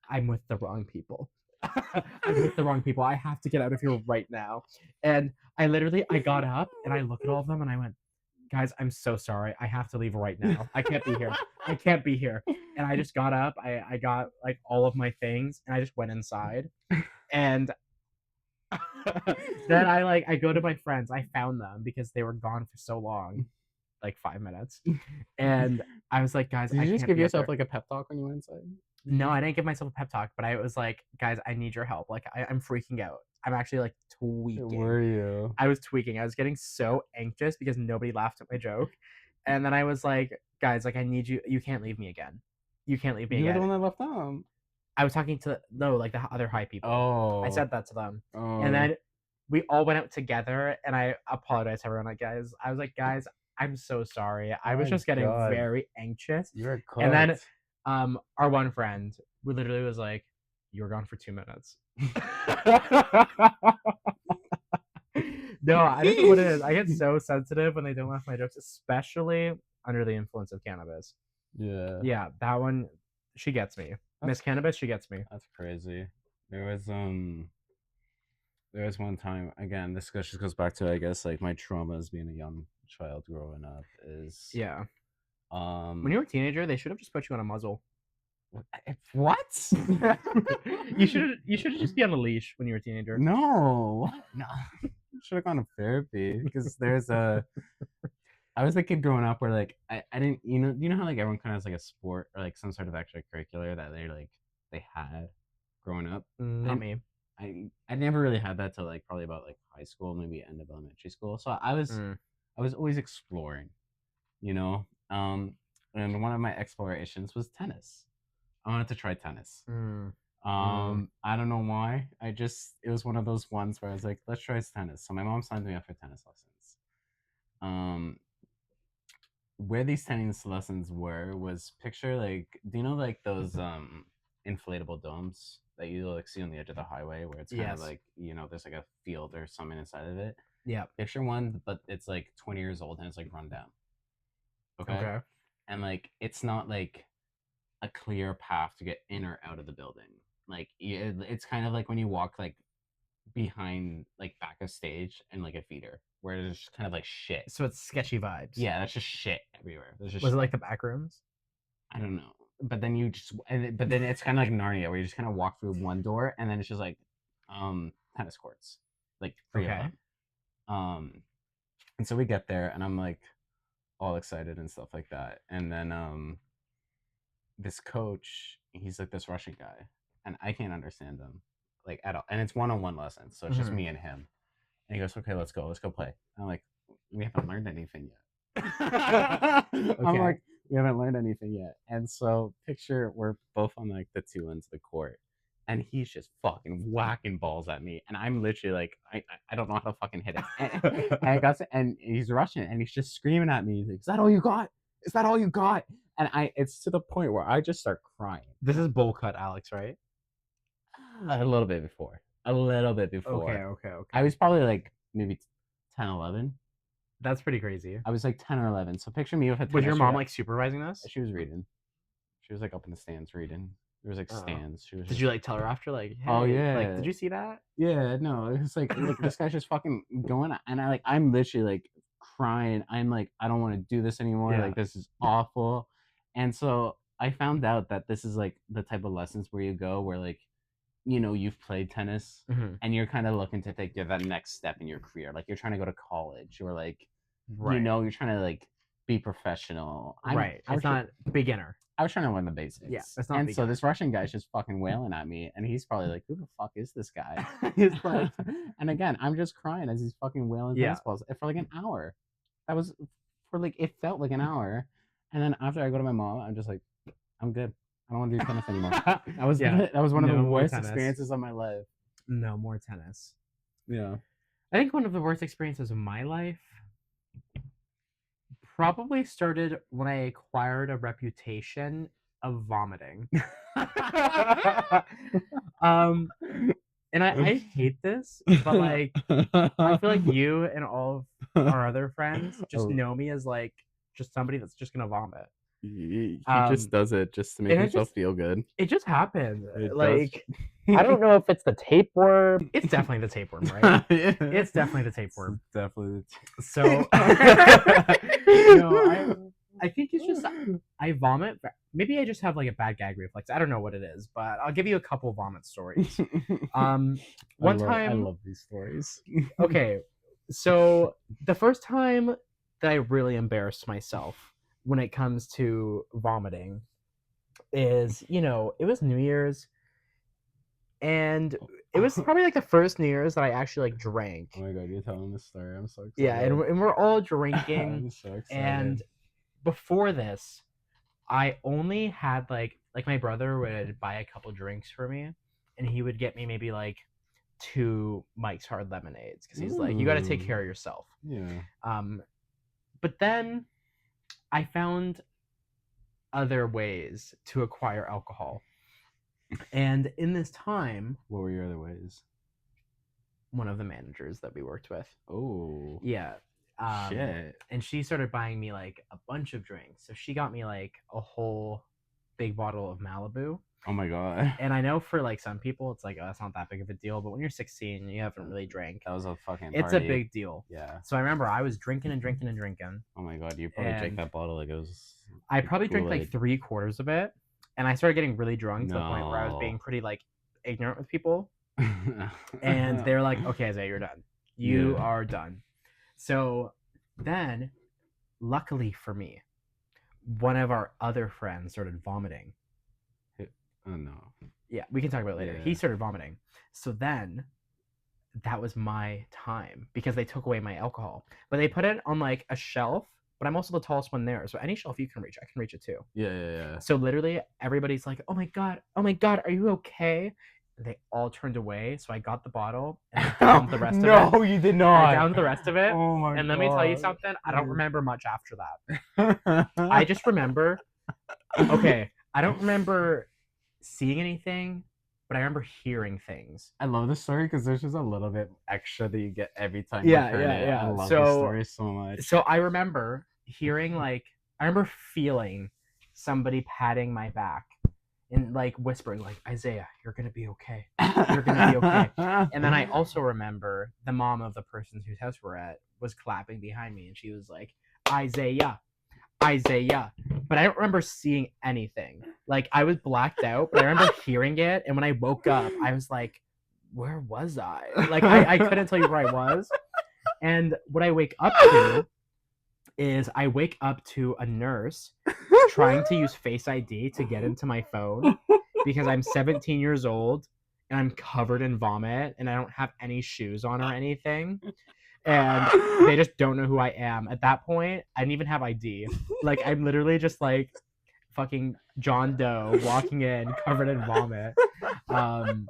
S1: "I'm with the wrong people. I'm with the wrong people. I have to get out of here right now." And I got up and I looked at all of them and I went, guys, I'm so sorry. I have to leave right now. I can't be here. I can't be here. And I just got up. I got like all of my things and I just went inside. And then I go to my friends. I found them because they were gone for so long, like 5 minutes. And I was like, guys,
S2: Did
S1: I
S2: you just
S1: can't
S2: give
S1: be up
S2: yourself
S1: here.
S2: like a pep talk when you went inside?
S1: No, I didn't give myself a pep talk, but I was like, guys, I need your help. Like I'm freaking out. I'm actually like tweaking.
S2: Were you?
S1: I was tweaking. I was getting so anxious because nobody laughed at my joke. And then I was like, guys, like I need you. You can't leave me again. You can't leave me
S2: You were the
S1: again.
S2: one that left them.
S1: I was talking to no, like the other high people. I
S2: Oh.
S1: said that to them. And
S2: Oh.
S1: then we all went out together and I apologized to everyone. Like, guys, I was like, guys, I'm so sorry.
S2: Oh
S1: I was
S2: my
S1: just getting
S2: god.
S1: very anxious.
S2: You were
S1: And then
S2: cooked.
S1: our one friend, we literally was like, you were gone for 2 minutes. No, I don't know what it is. I get so sensitive when they don't laugh at my jokes, especially under the influence of cannabis.
S2: Yeah.
S1: Yeah, that one, she gets me.
S2: That's
S1: Miss Cannabis, she gets me.
S2: that's crazy. There was there was one time again, this just goes back to I guess like my trauma as being a young child growing up is
S1: Yeah. When
S2: um
S1: you were a teenager, they should have just put you on a muzzle.
S2: What?
S1: You should just be on a leash when you were a teenager.
S2: No, no. Should have gone to therapy because I was a kid growing up where like I didn't you know how like everyone kind of has like a sport or like some sort of extracurricular that they had growing up.
S1: Not
S2: I
S1: me.
S2: I never really had that till like probably about like high school, maybe end of elementary school. So
S1: Mm,
S2: I was always exploring, you know. And one of my explorations was tennis. I wanted to try tennis.
S1: mm, mm.
S2: I don't know why. It was one of those ones where I was like, let's try tennis. So my mom signed me up for tennis lessons. Um, where these tennis lessons were was picture like, do you know like those inflatable domes that you like see on the edge of the highway where it's kind of
S1: Yes.
S2: like there's like a field or something inside of it.
S1: Yeah.
S2: Picture one, but it's like 20 years old and it's like run down. Okay,
S1: Okay.
S2: and like it's not like a clear path to get in or out of the building. Like it's kind of like when you walk like behind like back of stage and like a theater where there's just kind of like shit.
S1: So it's sketchy vibes.
S2: Yeah, that's just shit everywhere. There's
S1: Was
S2: just
S1: it like the back rooms?
S2: I don't know. But then but then it's kind of like Narnia where you just kind of walk through one door and then it's just like tennis courts, like three of
S1: Okay.
S2: them. And so we get there and I'm like all excited and stuff like that. And then this coach, he's like this Russian guy, and I can't understand him like at all. And it's one-on-one lessons, so it's just
S1: Mhm.
S2: me and him. And he goes, "Okay, let's go play." And I'm like, "We haven't learned anything yet." I'm
S1: Okay.
S2: like, "We haven't learned anything yet." And so picture we're both on like the two ends of the court, and he's just fucking whacking balls at me, and I'm literally like, I don't know how to fucking hit it. And he's Russian, and he's just screaming at me. He's like, "Is that all you got? Is that all you got?" And it's to the point where I just start crying.
S1: This is bowl cut, Alex, right?
S2: A little bit before. A little bit
S1: Okay,
S2: before.
S1: okay,
S2: I
S1: okay.
S2: was probably like maybe 10, 11.
S1: That's pretty crazy.
S2: I was like 10 or 11. So picture me with a
S1: Was your
S2: tennis
S1: mom
S2: shoe.
S1: like supervising this?
S2: She was reading. She was like up in the stands reading. There was like
S1: Oh.
S2: stands. She was
S1: Did
S2: just,
S1: you like tell her after, like,
S2: oh
S1: hey, like,
S2: yeah,
S1: did you see that?
S2: yeah. No, it's like this guy's just fucking going, and I'm literally like crying. I'm like, I don't want to do this anymore.
S1: Yeah.
S2: Like this is awful. And so I found out that this is like the type of lessons where you go where like you've played tennis
S1: Hmm.
S2: and you're kind of looking to take that next step in your career. Like you're trying to go to college or like,
S1: Right.
S2: you're trying to like be professional.
S1: Right. It's not beginner.
S2: I was trying to learn the
S1: Yeah,
S2: basics.
S1: it's not
S2: And so
S1: beginner.
S2: this Russian guy's just fucking wailing at me and he's probably like, who the fuck is this guy? He's like, and again, I'm just crying as he's fucking wailing
S1: Yeah.
S2: tennis balls for like an hour. That was for like, it felt like an hour. And then after I go to my mom, I'm just like, I'm good. I don't want to do tennis anymore.
S1: Yeah.
S2: That was one of the
S1: No more
S2: worst
S1: tennis.
S2: experiences of my life.
S1: No more tennis.
S2: Yeah.
S1: I think one of the worst experiences of my life probably started when I acquired a reputation of vomiting. um, and I hate this, but like I feel like you and all of our other friends just
S2: Oh,
S1: know me as like just somebody that's just gonna vomit.
S2: he just
S1: Um,
S2: does it just to make
S1: and
S2: himself feel good.
S1: it just happened.
S2: It does.
S1: Like I don't know if it's the tapeworm. It's definitely the tapeworm, right?
S2: Yeah.
S1: It's definitely the
S2: It's
S1: tapeworm.
S2: definitely.
S1: So no, I think it's just I vomit. Maybe I just have like a bad gag reflex. I don't know what it is, but I'll give you a couple vomit stories. Um, one
S2: I
S1: time,
S2: love these stories.
S1: okay, so the first time that I really embarrassed myself when it comes to vomiting is, it was New Year's, and it was probably like the first New Year's that I actually like drank.
S2: Oh my god, you're telling this story. I'm so
S1: Yeah,
S2: excited.
S1: and we're all drinking,
S2: I'm so
S1: and
S2: excited.
S1: before this, I only had like my brother would buy a couple drinks for me, and he would get me maybe like two Mike's Hard Lemonades because he's like, you got to take
S2: Ooh.
S1: care of yourself.
S2: Yeah.
S1: Um, but then I found other ways to acquire alcohol, and in this time,
S2: What were your other ways?
S1: one of the managers that we worked with,
S2: Oh.
S1: yeah,
S2: Shit.
S1: and she started buying me like a bunch of drinks. So she got me like a whole big bottle of Malibu.
S2: Oh my god.
S1: And I know for like some people, it's like, oh, that's not that big of a deal. But when you're 16, you haven't really drank.
S2: That was a fucking
S1: It's a
S2: party.
S1: big deal.
S2: Yeah.
S1: So I remember I was drinking and drinking and drinking.
S2: Oh my god, you probably drank
S1: And
S2: that bottle like it was.
S1: I probably drank like
S2: Kool-Aid.
S1: 3/4 of it. and I started getting really drunk to the point where I was being
S2: No.
S1: pretty like ignorant with people, and they were like, "Okay, Isaiah, you're done. You
S2: Yeah.
S1: are done." So then, luckily for me, one of our other friends started vomiting.
S2: Oh no.
S1: Yeah, we can talk about it later. He
S2: Yeah.
S1: started vomiting. So then that was my time because they took away my alcohol. But they put it on like a shelf, but I'm also the tallest one there. So any shelf you can reach, I can reach it too.
S2: Yeah, yeah, yeah.
S1: So literally everybody's like, "Oh my god. Oh my god, are you okay?" And they all turned away. So I got the bottle and I downed the rest of it.
S2: No, you did
S1: I
S2: not.
S1: downed the rest of it.
S2: Oh my
S1: And let me tell you
S2: god.
S1: something, I don't remember much after that. I just remember, okay, I don't remember seeing anything, but I remember hearing things.
S2: I love this story because there's just a little bit extra that you get every time you
S1: Yeah,
S2: turn
S1: yeah,
S2: it. I
S1: yeah.
S2: love this
S1: So
S2: story so much.
S1: so I remember hearing like I remember feeling somebody patting my back and like whispering like, "Isaiah, you're gonna be okay. You're gonna be okay." And then I also remember the mom of the person whose house we're at was clapping behind me and she was like, "Isaiah, Isaiah." But I don't remember seeing anything. Like I was blacked out, but I remember hearing it, and when I woke up, I was like, "Where was I?" Like I couldn't tell you where I was. And what I wake up to is I wake up to a nurse trying to use Face ID to get into my phone because I'm 17 years old and I'm covered in vomit and I don't have any shoes on or anything. And they just don't know who I am. At that point, I didn't even have ID. Like I'm literally just like fucking John Doe walking in covered in vomit. Um,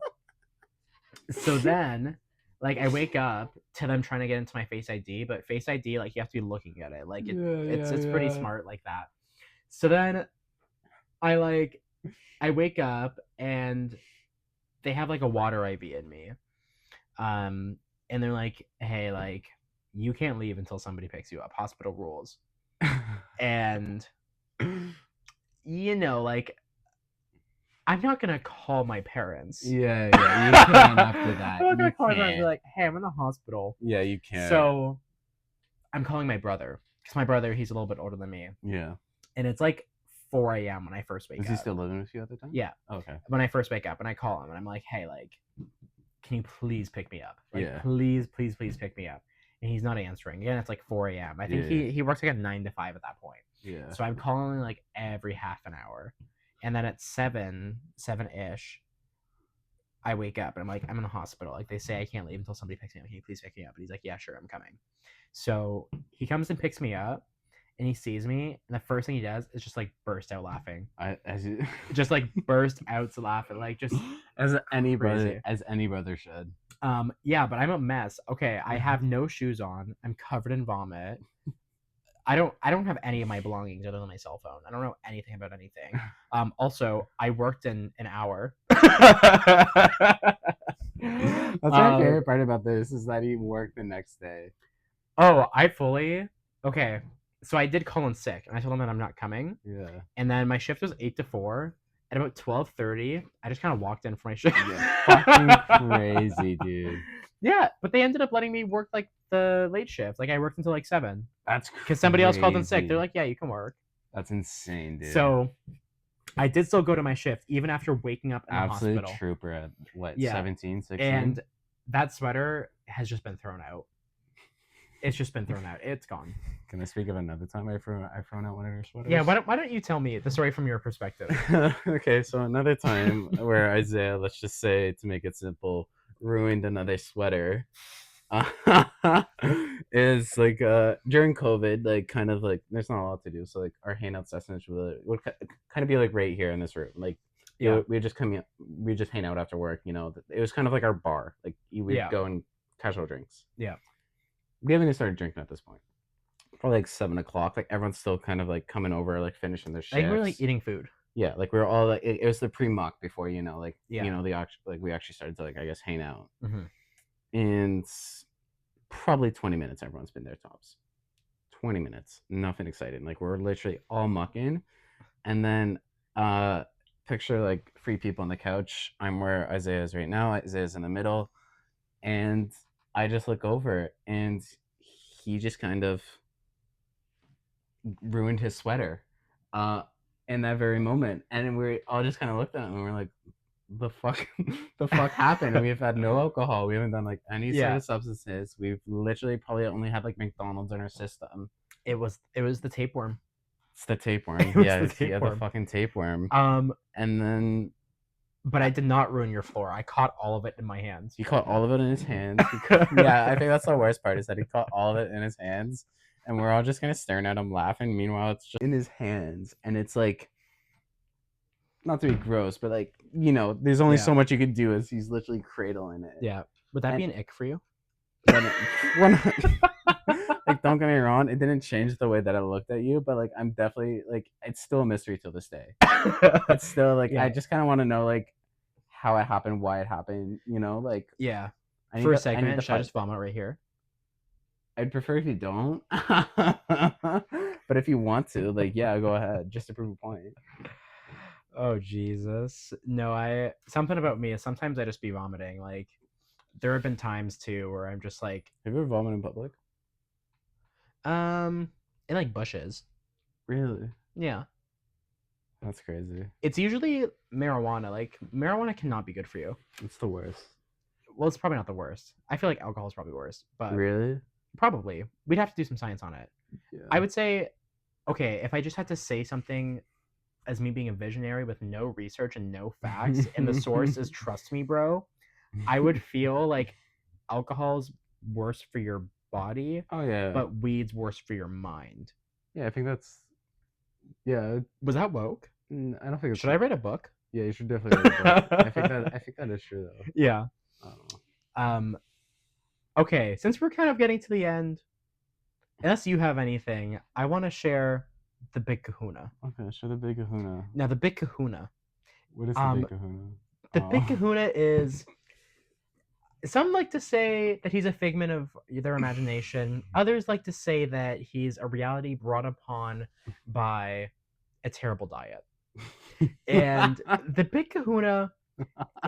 S1: so then like I wake up to them trying to get into my Face ID, but Face ID like you have to be looking at it. Like
S2: Yeah,
S1: it's
S2: yeah,
S1: it's pretty
S2: yeah.
S1: smart like that. So then I like I wake up and they have like a water IV in me. Um and they're like, "Hey, like you can't leave until somebody picks you up. Hospital rules." And like I'm not gonna call my parents.
S2: Yeah, yeah. You can't after
S1: I'm
S2: that.
S1: not
S2: You
S1: gonna call my parents and be
S2: can't.
S1: like, "Hey, I'm in the hospital."
S2: Yeah, you can't.
S1: So I'm calling my brother because my brother he's a little bit older than me,
S2: Yeah.
S1: and it's like 4 a.m. when I first
S2: Is
S1: wake
S2: he
S1: up.
S2: still living with you at the time?
S1: Yeah,
S2: Okay.
S1: when I first wake up and I call him and I'm like, "Hey, like, can you please pick me up? Like,
S2: Yeah.
S1: please, please, please pick me up." And he's not answering. Again, it's like 4 a.m. I think
S2: Yeah.
S1: he works like at 9 to 5 at that point.
S2: Yeah.
S1: So I'm calling like every half an hour, and then at 7 ish, I wake up and I'm like, I'm in the hospital. Like they say I can't leave until somebody picks me up. Can you please pick me up? And he's like, "Yeah, sure, I'm coming." So he comes and picks me up, and he sees me, and the first thing he does is just like burst out laughing.
S2: As you,
S1: Just like burst out laughing, like just
S2: as any
S1: crazy.
S2: brother should.
S1: Yeah, but I'm a mess. Okay, I have no shoes on. I'm covered in vomit. I don't have any of my belongings other than my cell phone. I don't know anything about anything. Also, I worked in an hour.
S2: That's my favorite part about this is that he worked the next day.
S1: Oh, okay. So I did call in sick, and I told him that I'm not coming.
S2: Yeah.
S1: And then my shift was 8 to 4. At about 12:30, I just kind of walked in for my shift.
S2: Yeah. Fucking crazy, dude.
S1: Yeah, but they ended up letting me work like the late shift. Like I worked until like 7
S2: That's
S1: because somebody else called in sick. They're
S2: crazy.
S1: like, "Yeah, you can work."
S2: That's insane, dude.
S1: So I did still go to my shift even after waking up in the
S2: Absolute
S1: hospital.
S2: trooper at what,
S1: Yeah.
S2: 17, 16?
S1: And that sweater has just been thrown out. It's just been thrown out. It's gone.
S2: Can I speak of another time I thrown out one of your sweaters?
S1: Yeah, why don't you tell me the story from your perspective?
S2: Okay, so another time where Isaiah, let's just say to make it simple, ruined another sweater. Is like during COVID, like kind of like there's not a lot to do, so like our hangout sessions would kind of be like right here in this room. Like
S1: Yeah.
S2: we just hang out after work. It was kind of like our bar. Like you would
S1: Yeah.
S2: go and casual drinks.
S1: Yeah.
S2: We haven't even started drinking at this point. Probably like 7 o'clock. Like everyone's still kind of like coming over, like finishing their
S1: I
S2: shifts.
S1: think we're like eating food.
S2: Yeah, like we were all like it was the pre-mock before like
S1: Yeah.
S2: the like we actually started to like I guess hang out.
S1: Mm-hmm.
S2: And probably 20 minutes everyone's been there tops. 20 minutes, nothing exciting. Like we're literally all mucking, and then picture like 3 people on the couch. I'm where Isaiah is right now. Isaiah's in the middle, and I just look over, and he just kind of ruined his sweater. in that very moment, and we all just kind of looked at him and we're like, the fuck, the fuck happened? We've had no alcohol. We haven't done like any sort
S1: Yeah,
S2: of substances. We've literally probably only had like McDonald's in our system.
S1: it was the tapeworm.
S2: It's the
S1: It
S2: tapeworm.
S1: was
S2: Yeah,
S1: the
S2: the
S1: tapeworm.
S2: fucking tapeworm.
S1: Um,
S2: And then
S1: but I
S2: I,
S1: did not ruin your floor. I caught all of it in my hands.
S2: he caught all of it in his hands. Yeah, I think that's the worst part is that he caught all of it in his hands, and we're all just kind of staring at him laughing. Meanwhile, it's just in his hands, and it's like not to be gross, but like there's only
S1: Yeah,
S2: so much you could do as he's literally cradling it.
S1: yeah. Would that
S2: And
S1: be an ick for you?
S2: when, when like don't get me wrong, it didn't change the way that I looked at you, but like I'm definitely like it's still a mystery till this day. It's still like I
S1: Yeah,
S2: just kind of want to know like how it happened, why it happened. Like
S1: yeah.
S2: I need
S1: For a
S2: to I need
S1: segment,
S2: to
S1: should I
S2: find.
S1: just vomit right here?
S2: I'd prefer if you don't, but if you want to, like yeah, go ahead, just to prove a point.
S1: Oh Jesus. No, I something about me is sometimes I just be vomiting. Like there have been times too where I'm just like,
S2: Have you ever vomited in public?
S1: um, in like bushes.
S2: Really?
S1: Yeah.
S2: That's crazy.
S1: It's usually marijuana. Like marijuana cannot be good for you.
S2: It's the worst.
S1: Well, it's probably not the worst. I feel like alcohol is probably worse, but
S2: Really?
S1: probably. We'd have to do some science on it. I
S2: Yeah.
S1: would say, okay, if I just had to say something as me being a visionary with no research and no facts, and the source is trust me, bro, I would feel like alcohol's worse for your body,
S2: Oh yeah.
S1: but weed's worse for your mind.
S2: Yeah, I think that's yeah.
S1: Was that woke?
S2: I don't think it's.
S1: Should I write a book?
S2: Yeah, you should definitely read a book. I think that is true though.
S1: Yeah.
S2: I don't know.
S1: Um. Okay, since we're kind of getting to the end, unless you have anything, I want to share the Big Kahuna.
S2: Okay, show the big kahuna.
S1: Now, the Big Kahuna.
S2: What is the
S1: Um,
S2: big kahuna?
S1: the Big
S2: Oh.
S1: Kahuna is. Some like to say that he's a figment of their imagination. Others like to say that he's a reality brought upon by a terrible diet. And the Big Kahuna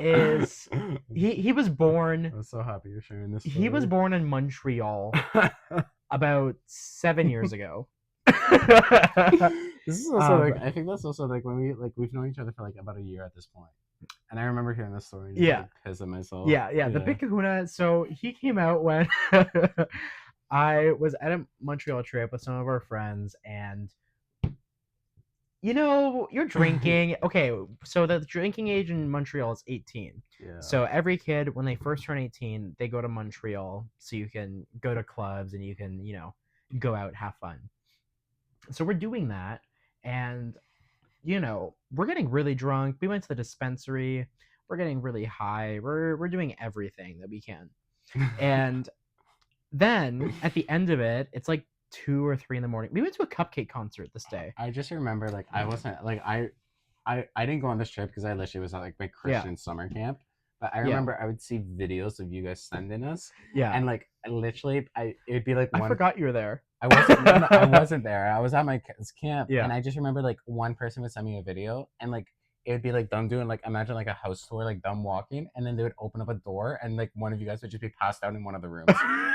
S1: is he was born
S2: I'm so happy you're sharing this
S1: he was
S2: story.
S1: born in Montreal about 7 years ago.
S2: This is also
S1: Um,
S2: like I think that's also like when we've known each other for like about a year at this point, and I remember hearing this story and just
S1: yeah,
S2: like pissing myself.
S1: yeah. The
S2: Yeah.
S1: Big Kahuna. So he came out when I was at a Montreal trip with some of our friends, and you're drinking. Okay, so the drinking age in Montreal is 18.
S2: Yeah.
S1: So every kid, when they first turn 18, they go to Montreal so you can go to clubs and you can, go out, have fun. So we're doing that, and we're getting really drunk. We went to the dispensary. We're getting really high. We're doing everything that we can. And then at the end of it, it's like 2 or 3 in the morning. We went to a cupcake concert this day.
S2: I just remember like I wasn't like I didn't go on this trip because I literally was at like my
S1: Yeah.
S2: Christian summer camp. But I
S1: Yeah.
S2: remember I would see videos of you guys sending us,
S1: Yeah.
S2: and like literally, it would be like
S1: I
S2: one.
S1: forgot you were there.
S2: I wasn't. No, I wasn't there. I was at my camp,
S1: Yeah.
S2: and I just remember like one person would send me a video, and like it would be like them doing like imagine like a house tour, like them walking, and then they would open up a door, and like one of you guys would just be passed out in one of the rooms.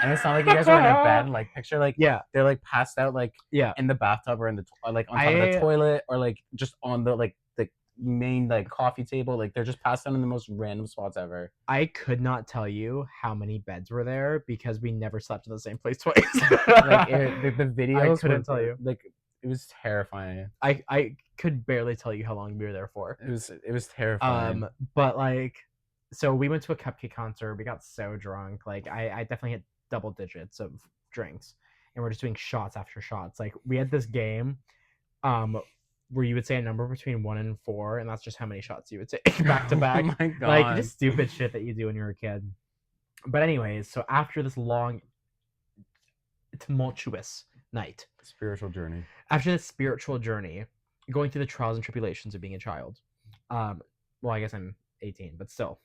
S2: And it's not like you guys were in a bed. Like picture like
S1: Yeah.
S2: they're like passed out like
S1: Yeah.
S2: in the bathtub or in the like on top of the toilet or like just on the like the main like coffee table. Like they're just passed out in the most random spots ever.
S1: I could not tell you how many beds were there because we never slept in the same place twice.
S2: Like the videos
S1: couldn't
S2: were
S1: tell you.
S2: like it was terrifying.
S1: I could barely tell you how long we were there for.
S2: It was terrifying.
S1: But like, so we went to a cupcake concert. We got so drunk. Like I definitely hit double digits of drinks, and we're just doing shots after shots. Like we had this game, where you would say a number between 1 and 4, and that's just how many shots you would take back to back.
S2: Oh my god!
S1: Like just stupid shit that you do when you're a kid. But anyways, so after this long, tumultuous night,
S2: Spiritual journey.
S1: after this spiritual journey, going through the trials and tribulations of being a child, well, I guess I'm 18, but still,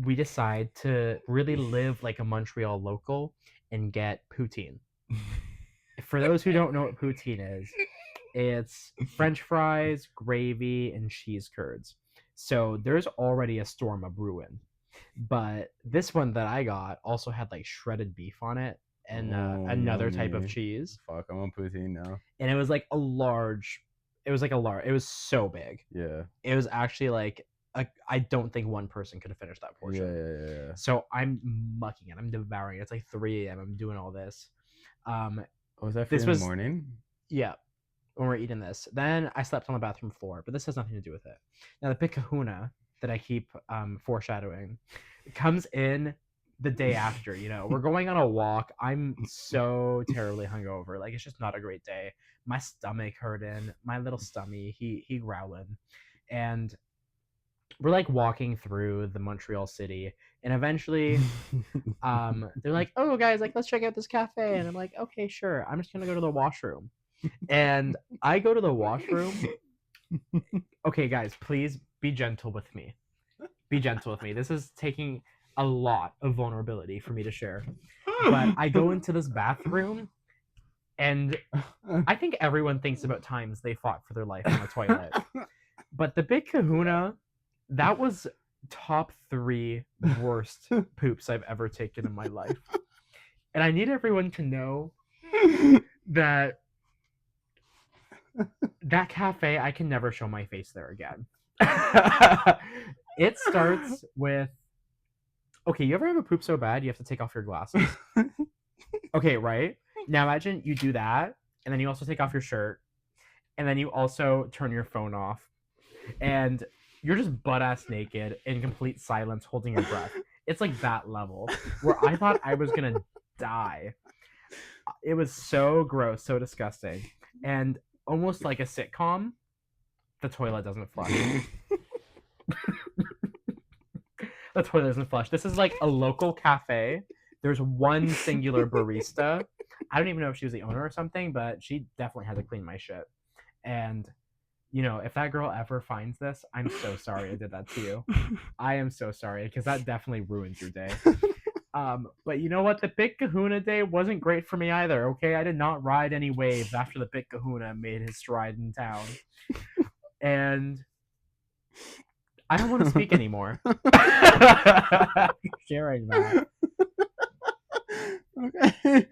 S1: we decide to really live like a Montreal local and get poutine. For those who don't know what poutine is, it's French fries, gravy, and cheese curds. So there's already a storm of brewing. But this one that I got also had like shredded beef on it and
S2: Oh,
S1: another type of
S2: yummy.
S1: cheese.
S2: Fuck, I want poutine now.
S1: And it was like a large, It was like a large. It was so big.
S2: Yeah.
S1: It was actually like I don't think one person could have finished that
S2: Yeah,
S1: portion.
S2: yeah, yeah.
S1: So I'm mucking it. I'm devouring it. It's like 3 a.m. I'm doing all this.
S2: Was that for
S1: This
S2: in the
S1: was
S2: morning?
S1: yeah when we're eating this. Then I slept on the bathroom floor, but this has nothing to do with it. Now the big Kahuna that I keep foreshadowing comes in the day after. We're going on a walk. I'm so terribly hungover. Like it's just not a great day. My stomach hurting. My little stummy. He growling, and we're like walking through the Montreal city, and eventually they're like, oh guys, like let's check out this cafe, and I'm like, okay, sure, I'm just gonna go to the washroom. And I go to the washroom. Okay guys, please be gentle with me. Be gentle with me. This is taking a lot of vulnerability for me to share. But I go into this bathroom, and I think everyone thinks about times they fought for their life on the toilet. But the big kahuna, that was top 3 worst poops I've ever taken in my life. And I need everyone to know that that cafe, I can never show my face there again. It starts with, okay, you ever have a poop so bad you have to take off your glasses? Okay, right? Now imagine you do that, and then you also take off your shirt, and then you also turn your phone off, and you're just butt ass naked in complete silence holding your breath. It's like that level where I thought I was gonna die. It was so gross, so disgusting. And almost like a sitcom, the toilet doesn't flush. The toilet doesn't flush. This is like a local cafe. There's one singular barista. I don't even know if she was the owner or something, but she definitely had to clean my shit. And if that girl ever finds this, I'm so sorry I did that to you. I am so sorry because that definitely ruined your day. But you know what? The Big Kahuna day wasn't great for me either. Okay, I did not ride any waves after the Big Kahuna made his stride in town, and I don't want to speak anymore. Sharing that.
S2: Okay.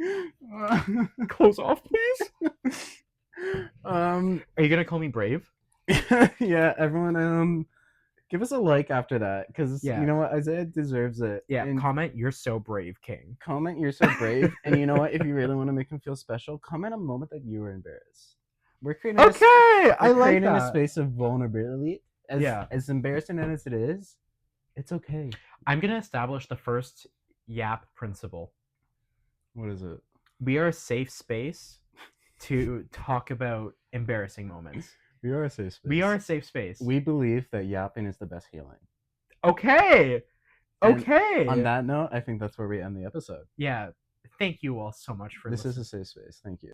S1: Close off, please. Are you gonna call me brave?
S2: Yeah, everyone, give us a like after that, because
S1: Yeah.
S2: you know what, Isaiah deserves it.
S1: Yeah.
S2: And
S1: Comment, you're so brave, King.
S2: comment, you're so brave. And you know what, if you really want to make him feel special, comment a moment that you were embarrassed. We're creating a space of vulnerability. As embarrassing as it is, it's okay.
S1: I'm gonna establish the first Y.A.P principle.
S2: What is it?
S1: We are a safe space to talk about embarrassing moments.
S2: We are a safe space.
S1: We are a safe space.
S2: We believe that yapping is the best healing.
S1: Okay.
S2: And
S1: Okay.
S2: on that note, I think that's where we end the episode.
S1: Yeah. Thank you all so much for
S2: listening.
S1: This
S2: is a safe space. Thank you.